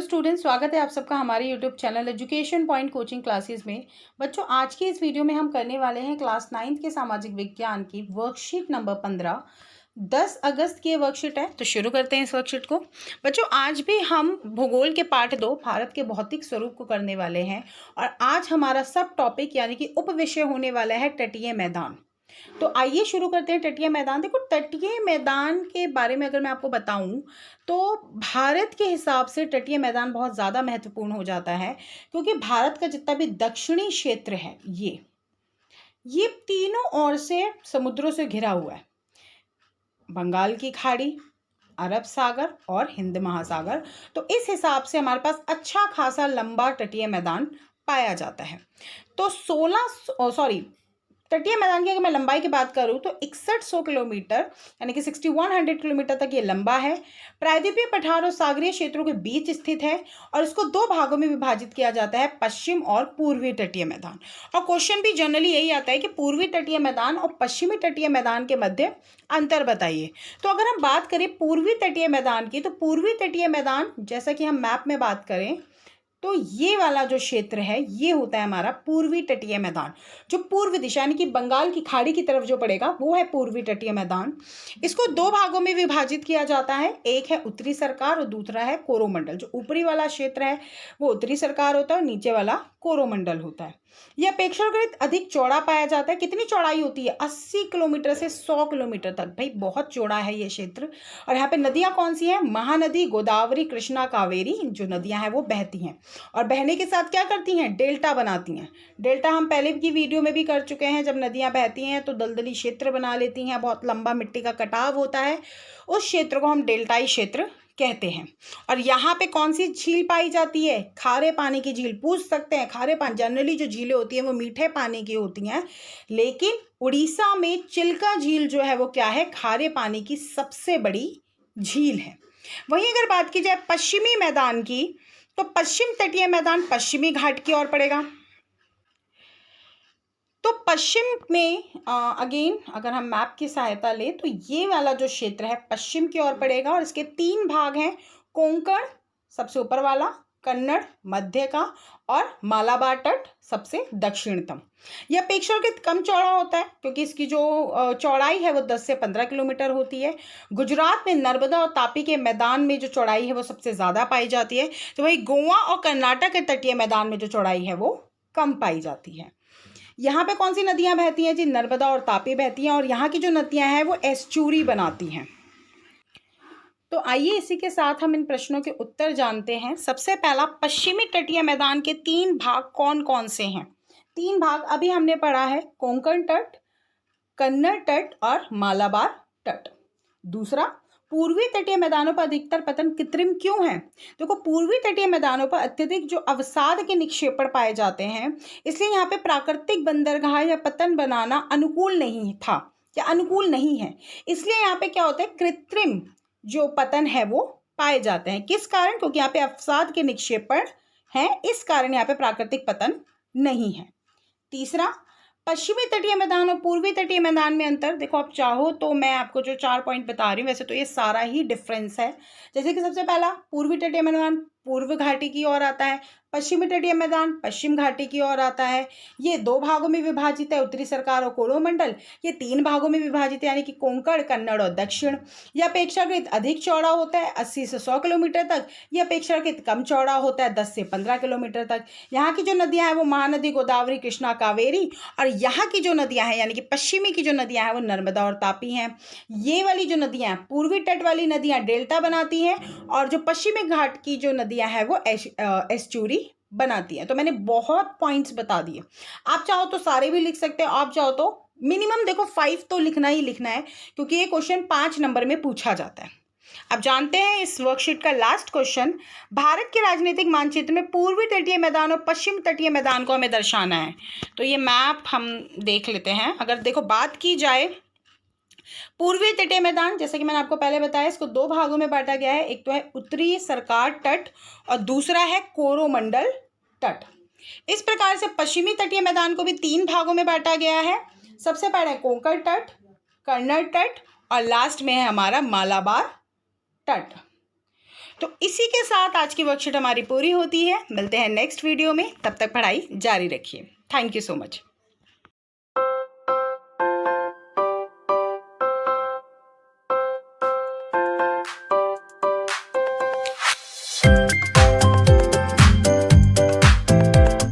Students, स्वागत है आप सबका हमारे YouTube channel education point coaching classes में। बच्चों, आज की इस वीडियो में हम करने वाले हैं क्लास 9th के सामाजिक विज्ञान की वर्कशीट नंबर 15। 10 अगस्त की वर्कशीट है, तो शुरू करते हैं इस वर्कशीट को। बच्चों, आज भी हम भूगोल के पाठ 2 भारत के भौतिक स्वरूप को करने वाले हैं और आज हमारा सब टॉपिक यानी कि उप विषय होने वाला है तटीय मैदान। तो आइए शुरू करते हैं तटीय मैदान। देखो, तटीय मैदान के बारे में अगर मैं आपको बताऊं तो भारत के हिसाब से तटीय मैदान बहुत ज़्यादा महत्वपूर्ण हो जाता है, क्योंकि भारत का जितना भी दक्षिणी क्षेत्र है ये तीनों ओर से समुद्रों से घिरा हुआ है। बंगाल की खाड़ी, अरब सागर और हिंद महासागर। तो इस हिसाब से हमारे पास अच्छा खासा लंबा तटीय मैदान पाया जाता है। तो तटीय मैदान की अगर मैं लंबाई की बात करूं तो 6100 किलोमीटर यानी कि 6100 किलोमीटर तक ये लंबा है। प्रायद्वीपीय पठार और सागरीय क्षेत्रों के बीच स्थित है और इसको 2 भागों में विभाजित किया जाता है, पश्चिम और पूर्वी तटीय मैदान। और क्वेश्चन भी जनरली यही आता है कि पूर्वी तटीय मैदान और पश्चिमी तटीय मैदान के मध्य अंतर बताइए। तो अगर हम बात करें पूर्वी तटीय मैदान की, तो पूर्वी तटीय मैदान जैसा कि हम मैप में बात करें तो ये वाला जो क्षेत्र है ये होता है हमारा पूर्वी तटीय मैदान। जो पूर्व दिशा यानी कि बंगाल की खाड़ी की तरफ जो पड़ेगा वो है पूर्वी तटीय मैदान। इसको 2 भागों में विभाजित किया जाता है, एक है उत्तरी सरकार और दूसरा है कोरोमंडल। जो ऊपरी वाला क्षेत्र है वो उत्तरी सरकार होता है और नीचे वाला कोरोमंडल होता है। यह अपेक्षाकृत अधिक चौड़ा पाया जाता है। कितनी चौड़ाई होती है? 80 किलोमीटर से 100 किलोमीटर तक। भाई बहुत चौड़ा है ये क्षेत्र। और यहाँ पे नदियाँ कौन सी हैं? महानदी, गोदावरी, कृष्णा, कावेरी जो नदियाँ हैं वो बहती हैं और बहने के साथ क्या करती हैं? डेल्टा बनाती हैं। डेल्टा हम पहले की वीडियो में भी कर चुके हैं। जब नदियाँ बहती हैं तो दलदली क्षेत्र बना लेती हैं, बहुत लंबा मिट्टी का कटाव होता है, उस क्षेत्र को हम डेल्टाई क्षेत्र कहते हैं। और यहाँ पे कौन सी झील पाई जाती है? खारे पानी की झील। पूछ सकते हैं, खारे पानी, जनरली जो झीलें होती हैं वो मीठे पानी की होती हैं, लेकिन उड़ीसा में चिल्का झील जो है वो क्या है? खारे पानी की सबसे बड़ी झील है। वहीं अगर बात की जाए पश्चिमी मैदान की, तो पश्चिम तटीय मैदान पश्चिमी घाट की ओर पड़ेगा। तो पश्चिम में अगेन अगर हम मैप की सहायता लें तो ये वाला जो क्षेत्र है पश्चिम की ओर पड़ेगा और इसके 3 भाग हैं। कोंकण सबसे ऊपर वाला, कन्नड़ मध्य का और मालाबार तट सबसे दक्षिणतम। यह अपेक्षाकृत कम चौड़ा होता है क्योंकि इसकी जो चौड़ाई है वो 10 से 15 किलोमीटर होती है। गुजरात में नर्मदा और तापी के मैदान में जो चौड़ाई है वो सबसे ज़्यादा पाई जाती है, तो वही गोवा और कर्नाटक के तटीय मैदान में जो चौड़ाई है वो कम पाई जाती है। यहाँ पे कौन सी नदियाँ बहती हैं जी? नर्मदा और तापी बहती हैं और यहाँ की जो नदियाँ हैं वो एस्चुरी बनाती हैं। तो आइए इसी के साथ हम इन प्रश्नों के उत्तर जानते हैं। सबसे पहला, पश्चिमी तटीय मैदान के 3 भाग कौन कौन से हैं? 3 भाग अभी हमने पढ़ा है, कोंकण तट, कन्नड़ तट और मालाबार तट। दूसरा, पूर्वी तटीय मैदानों पर अधिकतर पतन कृत्रिम क्यों है? देखो, पूर्वी तटीय मैदानों पर अत्यधिक जो अवसाद के निक्षेपण पाए जाते हैं, इसलिए यहाँ पे प्राकृतिक बंदरगाह या पतन बनाना अनुकूल नहीं था या अनुकूल नहीं है। इसलिए यहाँ पे क्या होता है? कृत्रिम जो पतन है वो पाए जाते हैं। किस कारण? क्योंकि यहाँ पे अवसाद के निक्षेपण है, इस कारण यहाँ पे प्राकृतिक पतन नहीं है। तीसरा, पश्चिमी तटीय मैदान और पूर्वी तटीय मैदान में अंतर। देखो, आप चाहो तो मैं आपको जो 4 पॉइंट बता रही हूँ, वैसे तो ये सारा ही डिफरेंस है। जैसे कि सबसे पहला, पूर्वी तटीय मैदान पूर्व घाटी की ओर आता है, पश्चिमी तटीय मैदान पश्चिम घाटी की ओर आता है। ये 2 भागों में विभाजित है, उत्तरी सरकार और कोरोमंडल। ये 3 भागों में विभाजित है यानी कि कोंकण, कन्नड़ और दक्षिण। यह अपेक्षाकृत अधिक चौड़ा होता है 80 से 100 किलोमीटर तक। यह अपेक्षाकृत कम चौड़ा होता है 10 से 15 किलोमीटर तक। यहाँ की जो नदियाँ हैं वो महानदी, गोदावरी, कृष्णा, कावेरी, और यहाँ की जो नदियाँ हैं यानी कि पश्चिमी की जो नदियाँ हैं वो नर्मदा और तापी हैं। ये वाली जो नदियाँ हैं, पूर्वी तट वाली नदियाँ डेल्टा बनाती हैं और जो पश्चिमी घाट की जो नदियाँ हैं वो एस्चुरी बनाती है। तो मैंने बहुत पॉइंट्स बता दिए। आप चाहो तो सारे भी लिख सकते हैं, आप चाहो तो मिनिमम देखो 5 तो लिखना ही लिखना है, क्योंकि ये क्वेश्चन 5 नंबर में पूछा जाता है। अब जानते हैं इस वर्कशीट का लास्ट क्वेश्चन। भारत के राजनीतिक मानचित्र में पूर्वी तटीय मैदान और पश्चिम तटीय मैदान को हमें दर्शाना है। तो ये मैप हम देख लेते हैं। अगर देखो बात की जाए पूर्वी तटीय मैदान, जैसे कि मैंने आपको पहले बताया, इसको 2 भागों में बांटा गया है। एक तो है उत्तरी सरकार तट और दूसरा है कोरोमंडल तट। इस प्रकार से पश्चिमी तटीय मैदान को भी 3 भागों में बांटा गया है। सबसे पहले कोंकण तट, कन्नड़ तट और लास्ट में है हमारा मालाबार तट। तो इसी के साथ आज की वर्कशीट हमारी पूरी होती है। मिलते हैं नेक्स्ट वीडियो में, तब तक पढ़ाई जारी रखिए। Thank you so much.